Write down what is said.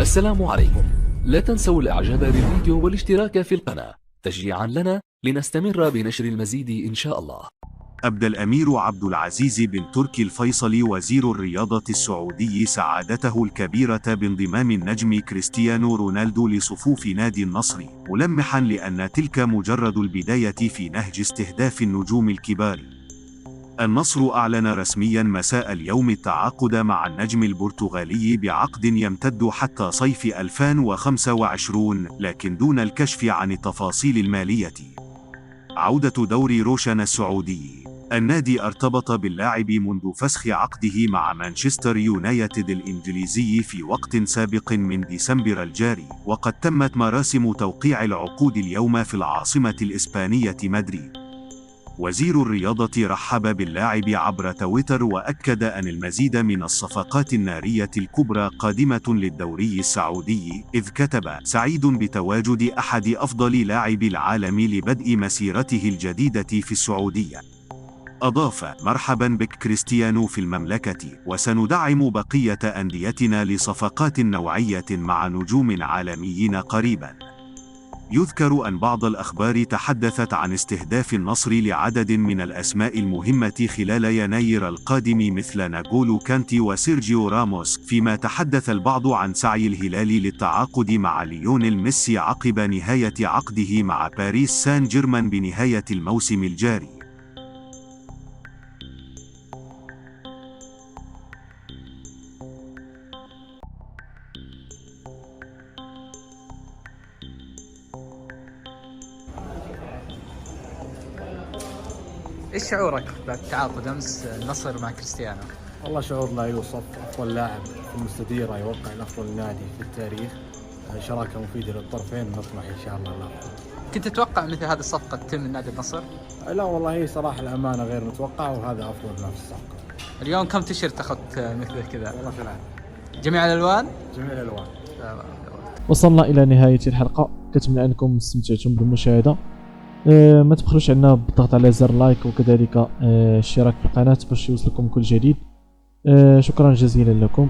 السلام عليكم. لا تنسوا الاعجاب بالفيديو والاشتراك في القناة تشجيعا لنا لنستمر بنشر المزيد ان شاء الله. أبدى الأمير عبد العزيز بن تركي الفيصلي وزير الرياضة السعودي سعادته الكبيرة بانضمام النجم كريستيانو رونالدو لصفوف نادي النصر، ملمحا لأن تلك مجرد البداية في نهج استهداف النجوم الكبار. النصر أعلن رسميا مساء اليوم التعاقد مع النجم البرتغالي بعقد يمتد حتى صيف 2025، لكن دون الكشف عن التفاصيل المالية. عودة دوري روشن السعودي. النادي ارتبط باللاعب منذ فسخ عقده مع مانشستر يونايتد الإنجليزي في وقت سابق من ديسمبر الجاري، وقد تمت مراسم توقيع العقود اليوم في العاصمة الإسبانية مدريد. وزير الرياضة رحب باللاعب عبر تويتر وأكد أن المزيد من الصفقات النارية الكبرى قادمة للدوري السعودي، إذ كتب: سعيد بتواجد أحد أفضل لاعبي العالم لبدء مسيرته الجديدة في السعودية. أضاف: مرحبا بك كريستيانو في المملكة، وسندعم بقية أنديتنا لصفقات نوعية مع نجوم عالميين قريبا. يذكر أن بعض الأخبار تحدثت عن استهداف النصر لعدد من الأسماء المهمة خلال يناير القادم مثل ناغولو كانتي وسيرجيو راموس، فيما تحدث البعض عن سعي الهلال للتعاقد مع ليونيل ميسي عقب نهاية عقده مع باريس سان جيرمان بنهاية الموسم الجاري. ايش شعورك بعد تعاقد امس النصر مع كريستيانو؟ والله شعور لا يوصف. أفضل لاعب في المستديرة يوقع لأفضل نادي في التاريخ، شراكة مفيدة للطرفين، نطمح إن شاء الله للأفضل. كنت تتوقع مثل هذه الصفقة تتم من نادي النصر؟ لا والله هي صراحة الأمانة غير متوقعة، وهذا أفضل نفس الصفقة. اليوم كم تيشيرت أخذت مثل كذا؟ والله 3. جميع الألوان؟ جميع الألوان. وصلنا إلى نهاية الحلقة، كنتمنى أنكم استمتعتم بالمشاهدة. ما تبخلوش عنا بالضغط على زر لايك وكذلك الاشتراك في القناة باش يوصلكم كل جديد. شكرا جزيلا لكم.